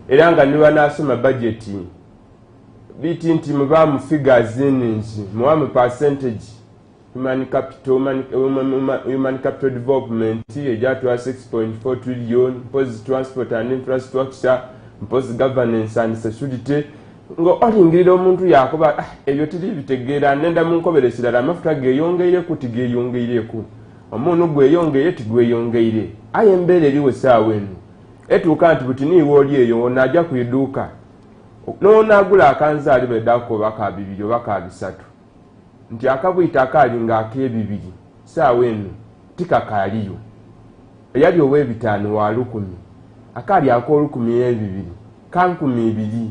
era nga niba nasoma budget biti nti muba figures nchi muwa percentage human capital development ejatwa 6.4 trillion post transport and infrastructure post governance and security ngo olingirira omuntu yakoba ebyo tiri bitegeera nenda munkobere kirala amafuta geyongeire kutigeyongeire ku omuntu gweyongeire tigweyongeire ayembere eriwe sawa eno etuuka nti butini woli eyo najja kuiduka nagula akanza ali bedako baka bibiri baka bisatu nti akabuyita akali nga akebibiri sawa eno tikakaliyo eyali owe bitano wa 10 akali ako 10 ebibiri kankumi ibiri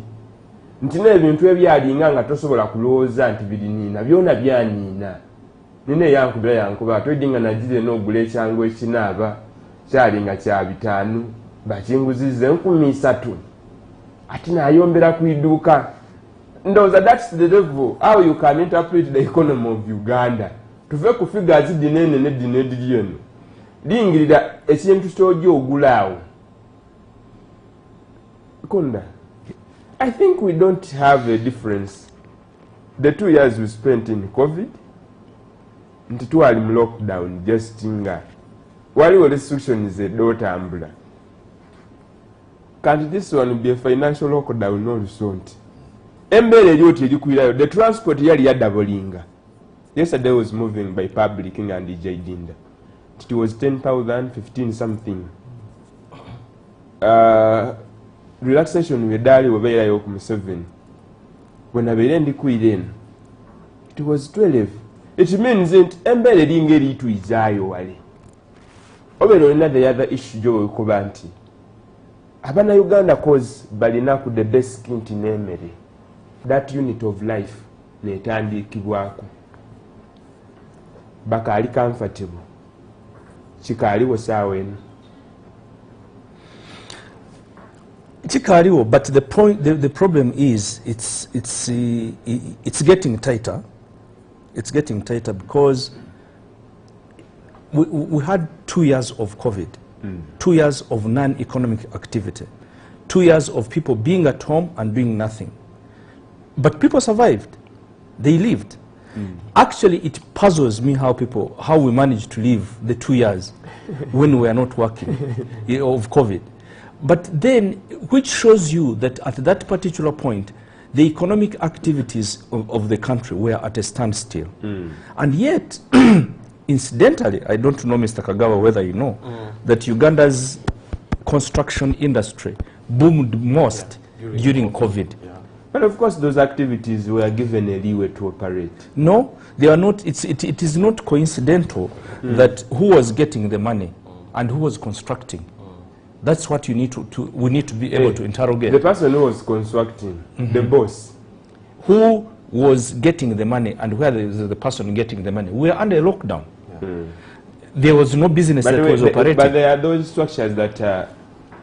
nti n'ebintu ebyali nga tosobola kulowooza nti birinina byona byanina nine yankubira twedinga najire n'ogula ekyangu ekinaaba kyali nga kya bitano bakinguzize 3,000 ati nayombera kuiduka ndoza. That's the level how you can interpret the economy of Uganda. Tuve ku figures dinene ne dinene diliyeno lingirira ekintu kyojo ogulaawo Kunda. I think we don't have a difference. The 2 years we spent in COVID nti twali mu lockdown just nga waliwo restrictions edotambula. Can't this one be a financial lockdown also? Embele lyoti elikwirayo. The transport yali yadabolinga. Yesterday was moving by public and DJ Dinda. It was 10,000, 15 something. Relaxation wedali wabeera yoku 7. When abere ndikwireno, it was 12. It means that embele lingeri itu izayo wale. Obero the other issue jo kubanti. Abana Uganda cause balina ku the desk inti nemere. That unit of life netandikibwako. Bakali comfortable. Chikaliwo saweni. Chikaliwo, but the problem is it's getting tighter. It's getting tighter because we had 2 years of COVID. 2 years of non-economic activity, 2 years of people being at home and doing nothing. But people survived. They lived. Actually, it puzzles me how we managed to live the 2 years when we are not working of COVID. But then, which shows you that at that particular point, the economic activities of the country were at a standstill. And yet, incidentally, I don't know, Mr. Kagawa, whether you know, that Uganda's construction industry boomed most during COVID. Yeah. But of course, those activities were given a leeway to operate. No, they are not. It is not coincidental that who was getting the money and who was constructing. That's what we need to be able to interrogate. The person who was constructing, the boss. Who was getting the money and where is the person getting the money? We are under lockdown. There was no business that was operating. But there are those structures that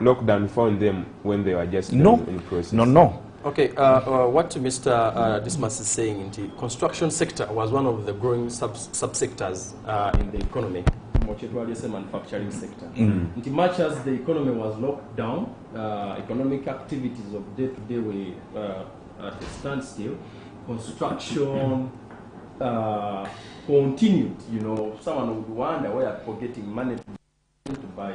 lockdown found them when they were just in process. No. Okay, what Mr. Dismas is saying, the construction sector was one of the growing subsectors in the economy. Manufacturing sector. Much as the economy was locked down, economic activities of day-to-day were at a standstill. Construction continued. You know, someone would wonder why are people getting money to buy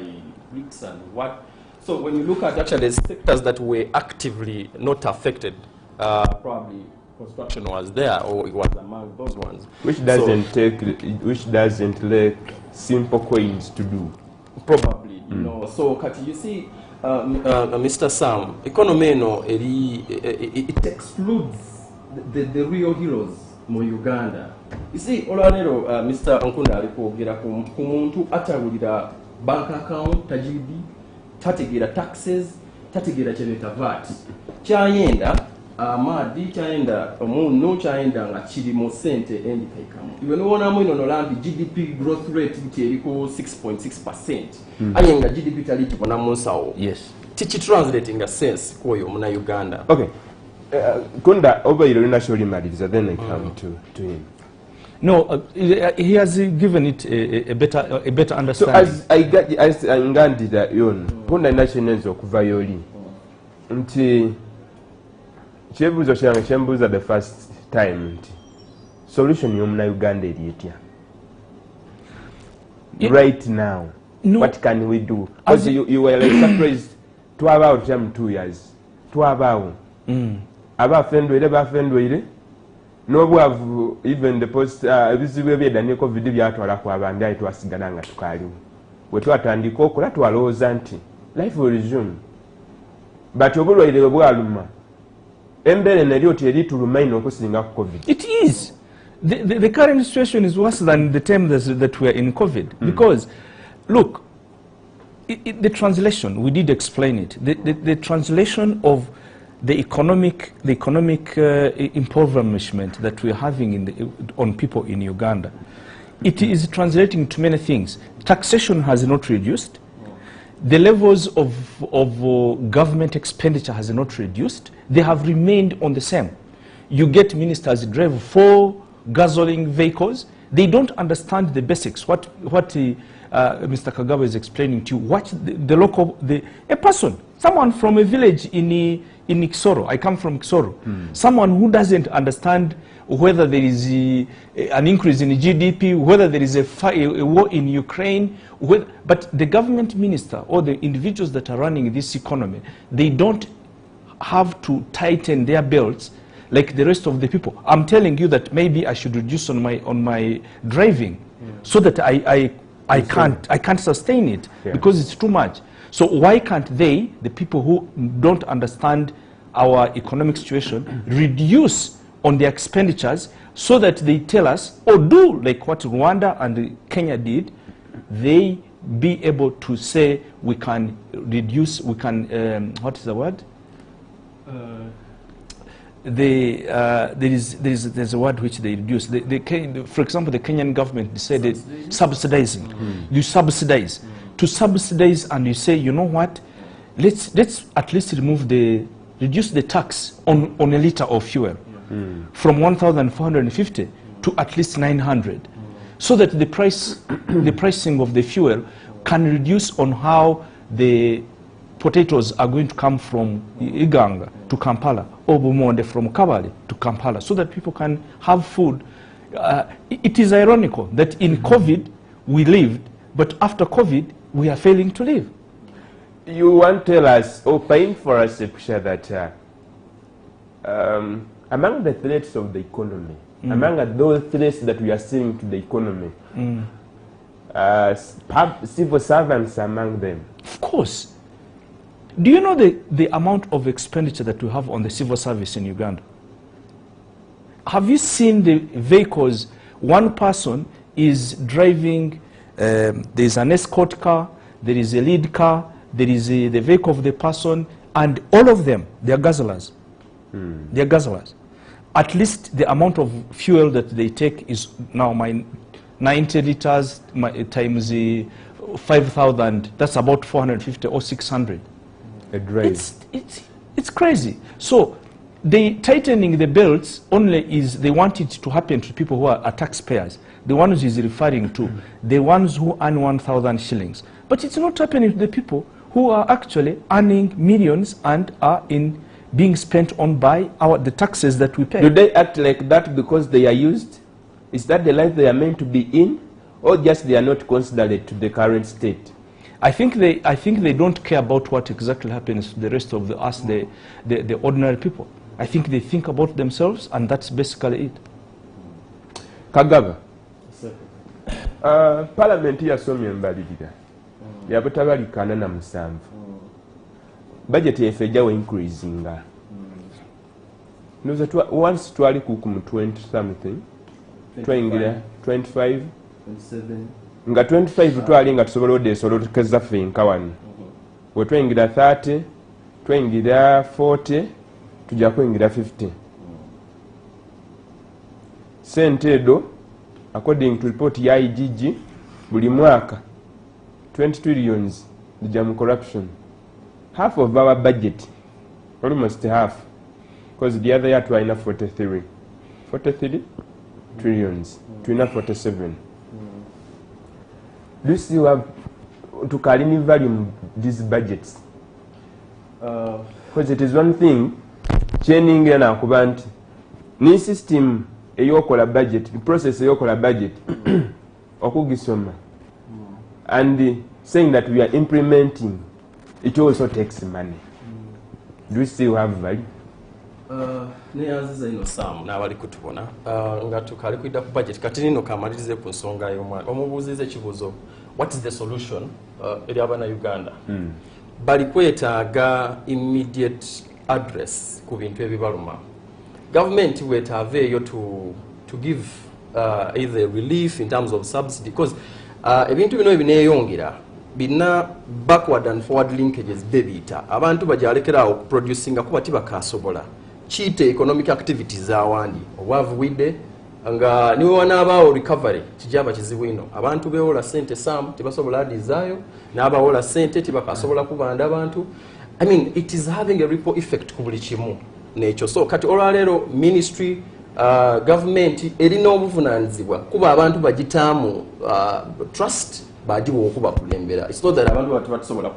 bricks and what. So when you look at actually sectors that were actively not affected, probably construction was there, or it was among those ones. Which doesn't like simple coins to do. Probably, you know. So, Kati, you see, Mr. Sam, economy no, it excludes the real heroes in Uganda. You see, Olanero, Mr. Nkunda alikogera kumuntu atawulira bank account tajidi, tategera taxes, tategera cheneta VAT. Chayenda amadi chayenda omuntu chayenda nga kiri mu sente endi kaikamu. Iwe nubona mwino nolambi GDP growth rate eriko 6.6%. Ayenga GDP tali kibona munsawo. Yes. Tichi translating a sense koyo muna Uganda. Okay. Kunda over your national maladies, then I come to him. No, he has given it a better understanding. So as ngandira yon punda nationals okuva yoli nti kyebuuzo kyange kyembuuza the first time nti solution y'omuna Uganda eri etya right now. No, what can we do? Because you were like surprised twabaawo tutya mu 2 years twabaawo abafendweire n'obwavu even the post ebizibu ebyedda ne covid byatwala ku abandi ayi twasigala nga tukaliwo bwe twatandika okola twalowooza nti life will resume but obulwaire bwaluma embeera neryo terituluma ino okusinga ku covid. It is. The current situation is worse than the time that we are in COVID because look, the translation, we did explain it, the translation of the economic impoverishment that we are having on people in Uganda, it is translating to many things. Taxation has not reduced. The levels of government expenditure has not reduced. They have remained on the same. You get ministers drive 4 gasoline vehicles. They don't understand the basics. What Mr. Kagaba is explaining to you. What a person, someone from a village in Kisoro. I come from Kisoro. Someone who doesn't understand whether there is an increase in GDP, whether there is a war in Ukraine, but the government minister or the individuals that are running this economy, they don't have to tighten their belts like the rest of the people. I'm telling you that maybe I should reduce on my driving so that I can't sustain it because it's too much. So why can't they, the people who don't understand our economic situation, reduce on their expenditures so that they tell us, or do like what Rwanda and Kenya did, they be able to say we can reduce, we can, what is the word? There's a word which they reduce. For example, the Kenyan government decided subsidizing. You subsidize. To subsidize and you say, you know what, let's at least reduce the tax on a liter of fuel from 1,450 to at least 900 so that the pricing of the fuel can reduce on how the potatoes are going to come from Uganda to Kampala or Bumonde from Kabale to Kampala so that people can have food. It is ironical that in COVID we lived, but after COVID we are failing to live. You want to tell us or paint for us a picture that among the threats of the economy, among those threats that we are seeing to the economy, civil servants among them? Of course. Do you know the amount of expenditure that we have on the civil service in Uganda? Have you seen the vehicles? One person is driving, there's an escort car, there is a lead car, there is the vehicle of the person, and all of them, they are guzzlers. They are guzzlers. At least the amount of fuel that they take is now 90 liters times 5,000, that's about 450 or 600. A drive. It's crazy. So they tightening the belts only is they want it to happen to people who are taxpayers. The ones he's referring to, the ones who earn 1,000 shillings. But it's not happening to the people who are actually earning millions and are being spent on by the taxes that we pay. Do they act like that because they are used? Is that the life they are meant to be in, or just they are not considerate to the current state? I think they don't care about what exactly happens to the rest of us, the ordinary people. I think they think about themselves, and that's basically it. Kagaba, Parliament yasomye embalirira yabutabalikana na musanvu. Budget yefe jawe increasinga. Once twali ku 20 something, twingira 25, 27. nga 25 twali nga tusobola odesolo tukeza ffe nkawani. We twingira 30, twingira 40, tujja kwingira 50. Sente edo, according to report ya IGG, buli mwaka 20 trillions dijja mu corruption. Half of our budget, almost half, because the other year twalina 43. 43? trillions. Tulina 47. Do you still have to carry any value in these budgets? Because it is one thing, chaining and akubanti, ni system eyokola budget, the process eyokola budget, okugisoma, and saying that we are implementing, it also takes money. Do we still have value? Neyanziza ino Sam n'abali kutubona nga tukali kwida ku budget kati nino kamalirize ku nsonga y'omwana omubuuzize ekibuzo what is the solution eri abana Uganda bali kwetaaga immediate address ku bintu ebibaluma government wetaaveeyo to give either relief in terms of subsidy because ebintu bino ebineeyongera bina backward and forward linkages bebita abantu bajalekerawo okuproducinga kuba tibakasobola cheat economic activities awandi obwavuwidde nga niwe wanaabawo recovery kijaba kizibu ino abantu bewola sente Sam tebasobola adizaayo n'abawola sente tibakasobola kubanda abantu I mean it is having a ripple effect ku buli kimu n'ekyo so kati olwaleero ministry government erina obuvunaanyizibwa kuba abantu bagitaamu trust bajiwa okuba kulembera it's not that abantu batasobola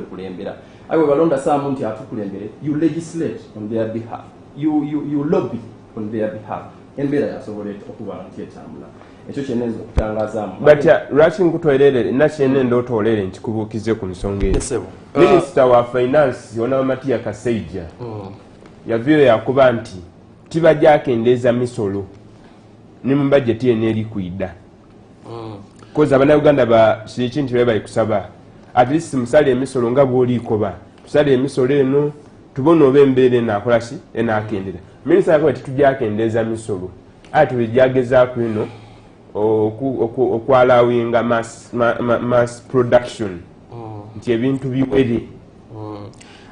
kulembera awe balonda Sam nti atukulembere you legislate on their behalf you lobby on their behalf embera yasobola okuba ntietambula ekyo kyenenzo kutangaza but lwaki nkutwerere nakyene ndotolere nkikubuukize ku nsonga eyo Minister wa Finance yona Matiya Kaseija yaviire yakuba nti tibajjakendeeza misolo ne mu budget yene eri kwidda koza abana Uganda ba kintu bye bali kusaba at least musale emisolo nga bw'olikoba tusale emisolo eno tubona oba embeera enaakola ki enaakendera minisita yakoba titujakendeeza misolo ate tujagezaako eno okwalawinga mass production nti ebintu biwere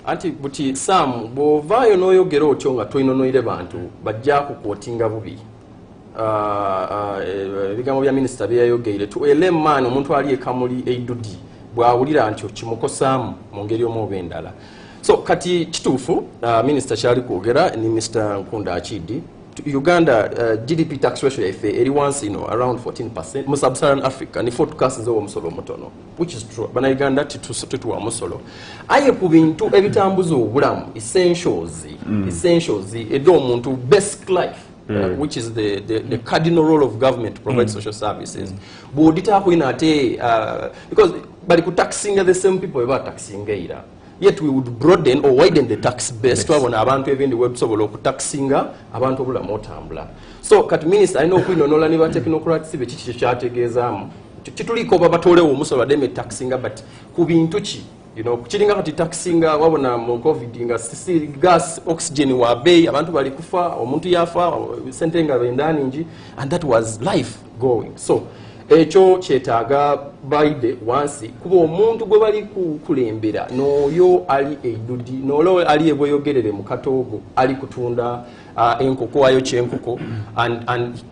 anti buti Sam bw'ovaayo n'oyogera otyo nga toyinonoire bantu bajja kukwotinga bubi ebigambo bya minisita byeyayogeire tuele maani omuntu ali ekamuli eidudi bwawulira nti okimukosaamu mu ngeri omu oba endala so kati kituufu minisita kyali kwogera ni Mr. Nkunda Achidi Uganda GDP tax ratio yaife eri wansi ino around 14% mu sub-Saharan Africa ni forecast zo omusolo mutono which is true bana Uganda tituwa musolo aye ku bintu ebitambuza obulamu essentials edo omuntu basic life which is the cardinal role of government to provide social services bwodita kuina ate because bali ku taxing the same people weba taxing era yet we would broaden or widen the tax base twabona abantu ebindi websobola okutaxinga abantu obulamu otambula so kati minister alina okwinonola ne ba technocrats be kiki kyategeezaamu kituliko babatolewo omusolo bademe taxinga but ku bintu ki kiringa kati taxinga wabona mu covid nga gas oxygen wa bay abantu bali kufa omuntu yafa sente nga bendani nji and that was life going so ekyo kyetaaga baide wansi kuba omuntu gwe bali kulembera n'oyo ali eidudi n'olo ali eboyogerere mu katoogo ali kutunda enkoko wayo kyenkoko and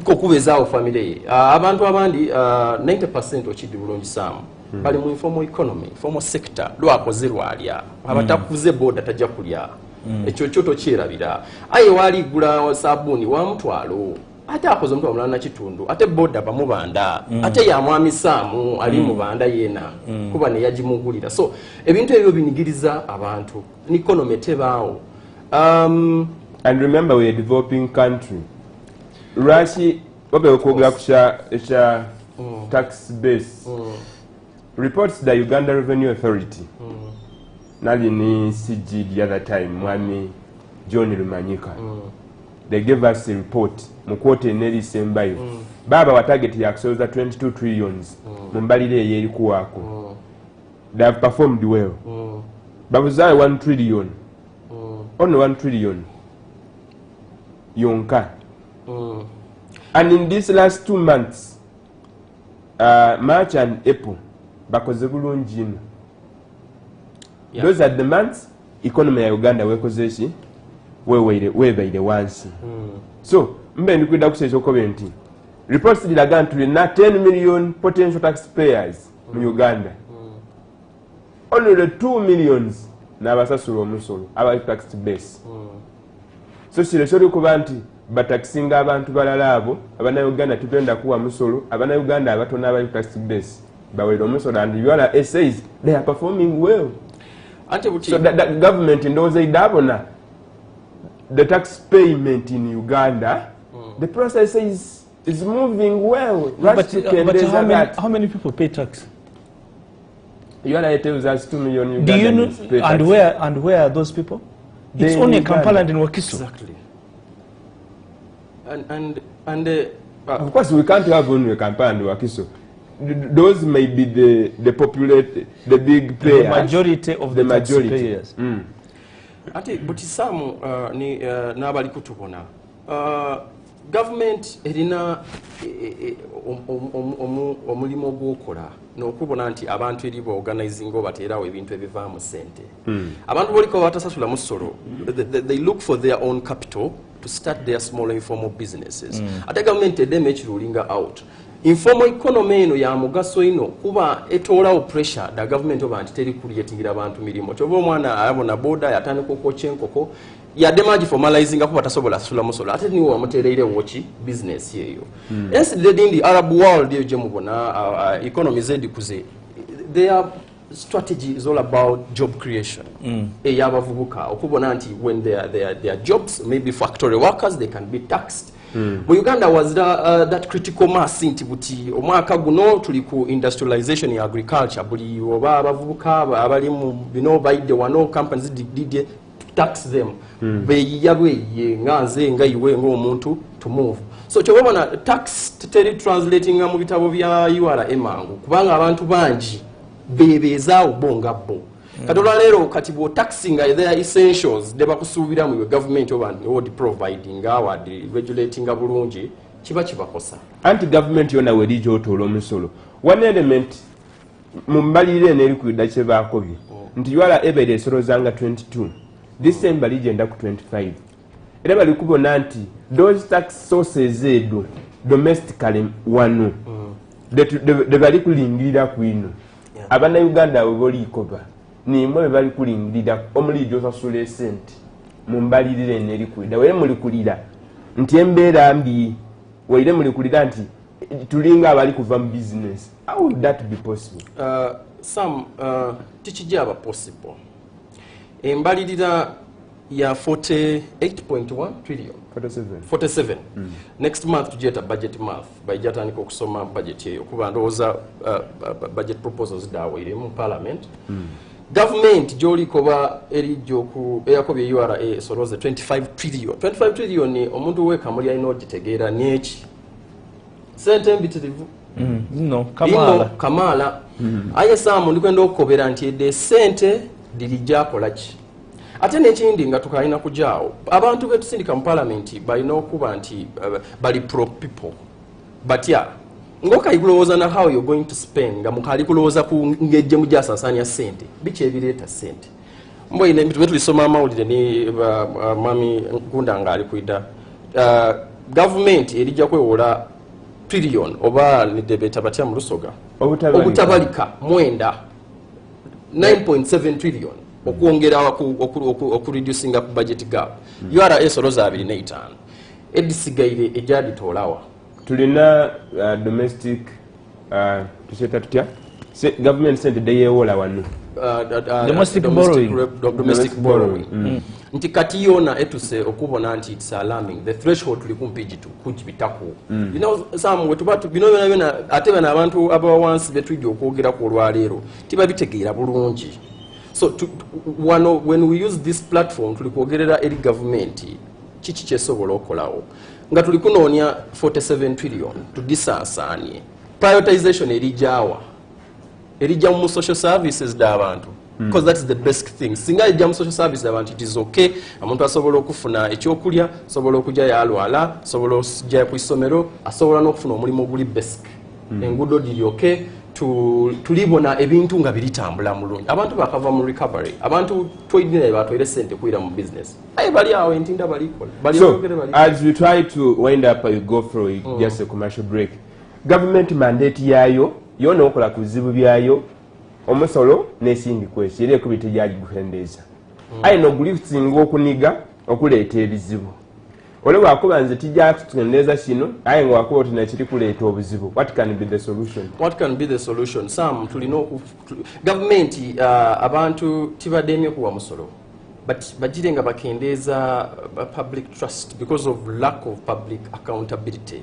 okubezaawo famire ye abantu abandi 90% okidi bulungi Sam bali mu informal economy informal sector lwakoze lwalya abatakuze boda tajja kulya ekyo kyoto kyerabira aye wali gula sabuni wa mutwalo ate akoze omuntu amulana kitundu ate boda bamubanda ate yamwami Saamu ali mu banda yena kuba ne yagimugulira so ebintu ebyo binigiriza abantu ni economy tebaawo and remember we are a developing country rashi wabe okwogera kusha tax base reports the Uganda Revenue Authority nali ni CG the other time mwami John Rumanyika they gave us a report mu quarter neri sembayo baba wa target ya kusoza 22 trillions mumbalire yeri kuwako they have performed well babuzaye 1 trillion only 1 trillion yonka and in these last 2 months March and April bakoze bulungi ino those are the months economy ya Uganda wekoze ki webeire wansi so mbe ndikwida kuseza okobe nti reports ziraga nti tulina 10 million potential taxpayers mu Uganda only 2 millions n'abasasula omusolo abali tax base so kirekyo okuba nti batakisinga abantu balala abo Uganda tugenda kuwa musolo Uganda abatono abali tax base bawera omusolo and URA says they are performing well. So that government ndowooza idabona the tax payment in Uganda, the process is moving well. But how many people pay tax? URA tells us 2 million Ugandans. Do you know, and where are those people? It's only in Kampala and in Wakiso. Exactly. And of course we can't have only Kampala and Wakiso. Those may be the populated, the big players. The majority of the taxpayers. Ate butisamu ni nabali kutubona. Government erina omulimo gwokola n'okubona nti abantu eribo organizing obateerawo ebintu ebivaamu sente. Abantu boliko batasasula musolo. They look for their own capital to start their small informal businesses. Ate government edeme ekirulinga out. Informal economy eno ya mugaso ino kuba etoolawo pressure da government oba nti teri creatingira abantu milimo. Kyova omwana ayabona boda yatandika okwocha enkoko yademaji formalizing akuba tasobola sula musolo ate niwo amutereire wochi business yeyo. Instead in the Arab world yeyo mubona economies edikuze their strategy is all about job creation. Eyabavubuka okubona nti when their jobs, maybe factory workers, they can be taxed. Mu Uganda was that critical mass nti buti omwaka guno tuli ku industrialization ya agriculture buli oba abavubuka abali mu bino baide wano companies did tax them beyabwe nganze ngayiwe ng'omuntu to move. So kyobona tax teri translating mu bitabo bya URA emangu kubanga abantu bangi bebezaawo bongabo katola lero kati bo taxing their essentials deba kusubira mu government oba would providing award regulating bulungi kiba kibakosa anti government yona werijo otolo musolo one element mumbalire neri kuida kyebakobye nti URA ebere soro zanga 22 December ligenda ku 25 era bali kubona nti those tax sources edo domestically wano de bali kulingirira kwino abana Uganda boli ikoba ni mwe bali kulingirira omulijo sasule sente mumbalirire neri kuida were muri kulira nti embeera mbi were muri kulira nti tulinga abali kuva mu business. How would that be possible? Some tichijaba possible. Embalirira ya 48.1 trillion 47 next month tujeta budget month bajata niko kusoma budget yeyo kuba ndoza budget proposals dawe ile mu parliament government joli koba erijo ku yakobye URA soroze 25 trillion ni omuntu weka muri ino gitegeera nechi sente mbitirivu no kamala aye samu ndikwenda okobera nti de sente dilijja kolachi ate nekindi nga tukalina kujaawo abantu betusindika mu parliament balina okuba nti bali pro people but yeah ngoka ikulowooza na how you're going to spend nga mukali kulowooza ku ngejje mu jasasanya sente bichi ebireta sente mbo ine bitu tulisoma amawulire ni mami Gunda nga ali kuida government erijja kwewola trillion oba ni debeta batya mu Lusoga obutabalika mwenda 9.7 trillion okuongera oku reducing up budget gap URA soroza 25 edisigaire ejadi tolawa tulina domestic tuseta tutya government sente deyewola wano domestic borrowing nti kati yona etuse okubona nti it's alarming the threshold tuli kumpijitu kujibitako you know some wetubatu bino bina ate bana abantu aba once betwidi okwogera ku lwalero tiba bitegeera bulungi. So when we use this platform tulikogerera eri government chichi chesobola okolawo nga tulikunonya 47 trillion tudisasanye prioritization erija mu social services da abantu because that's the best thing singa erija mu social services da abantu it is okay amuntu asobola okufuna ekyokulya asobola okujja yalwala asobola okujja ku isomero asobola n'okufuna omulimu guli basic engudo diri okay tulibona ebintu nga biritambula mulungi abantu bakava mu recovery abantu twidine batwire sente kuira mu business ayi bali awo entinda balikola so as we try to wind up we go for just a commercial break government mandate yayo yona okola kuzibu byayo omusolo nesindi kwesi ere kubite jaji guhendeza ayi no guli singo okuniga okuleeta ebizibu ole wakuba nze tijja kutendereza kino aye nga wakuba oti nakiri kuleeta obuzibu. What can be the solution? What can be the solution? Some tulino government abantu tibadde nnyo kuwa musolo, but bagire nga bakendeeza public trust because of lack of public accountability.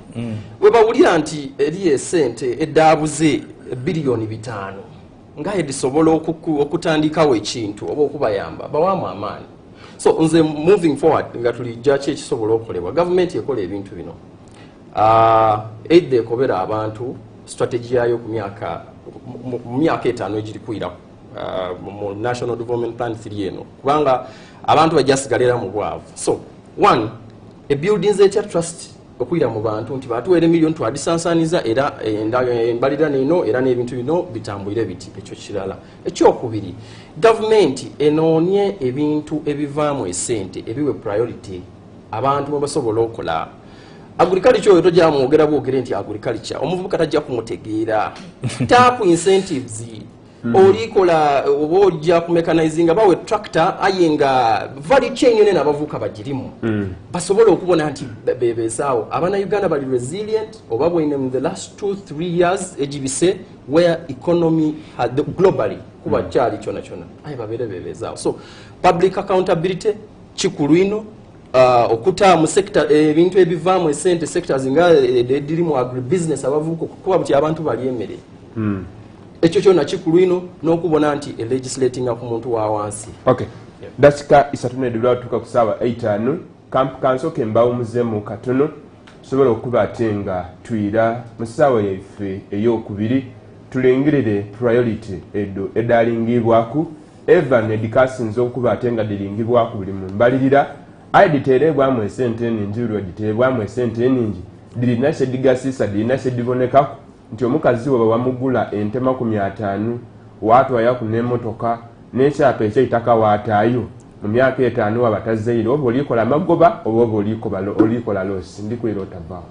We bawulira nti eriyo esente eddaabuze biliyoni 5 nga edisobola okutandikawo ekintu oba okubayamba bawaamu amaanyi. So nze moving forward nga tulijja ki ekisobola okukolebwa, government ekola ebintu bino edda ekobera abantu strategy yayo ku myaka 5 egiri kwira mu National Development Plan 3 eno, kubanga abantu bajjasigalira mu bwavu. So one, buildings etya trust okwira mu bantu nti batuwere million twadisansaniza era embalira neno era n'ebintu bino bitambulire biti. Ekyo kirala. Ekyokubiri, government enoonye ebintu ebivaamu esente ebiwe priority abantu mwe basobola okukola. Agriculture oyo tojja mwogera bwogere nti agriculture omuvubuka tajja kumutegeera. Tapu incentives olikola oba ojja ku mechanizing bawe tractor aye nga value chain yone n'abavuka bagirimu basobola okubona nti bebesaawo. Abana Uganda bali resilient oba bwine in the last 2-3 years egibise where economy globally kuba kyali kyona aye babere bebesaawo. So public accountability kikulu ino. Okuta mu sector ebintu ebivaamu esente sectors nga ediri mu agribusiness abavuko kuba buti abantu bali emmere. Ekyo kyona kikulu ino n'okubona nti legislating ku muntu wa wansi. Okay. Yeah. Dasika isatunedulwa tuka kusaba 8 camp kansoke mbawo muzemu katono sobola okuba atenga twira musawa yaife eyokubiri tulengirire priority edo edalingibwaku Evan edikasinzo okuba atenga dilingibwaku buli mbalirira aiditerebwamu esente ningi lwagiterebwamu esente ningi dilina shedigasisa dilina shedibonekaku nti omukazi bwe bamugula ente 500 watwaya ku n'emmotoka n'ekyapa eky'eitaka waataayo mu myaka 5 wabatazzeire oba olikola magoba oba olikola losi ndikwera otavaawo.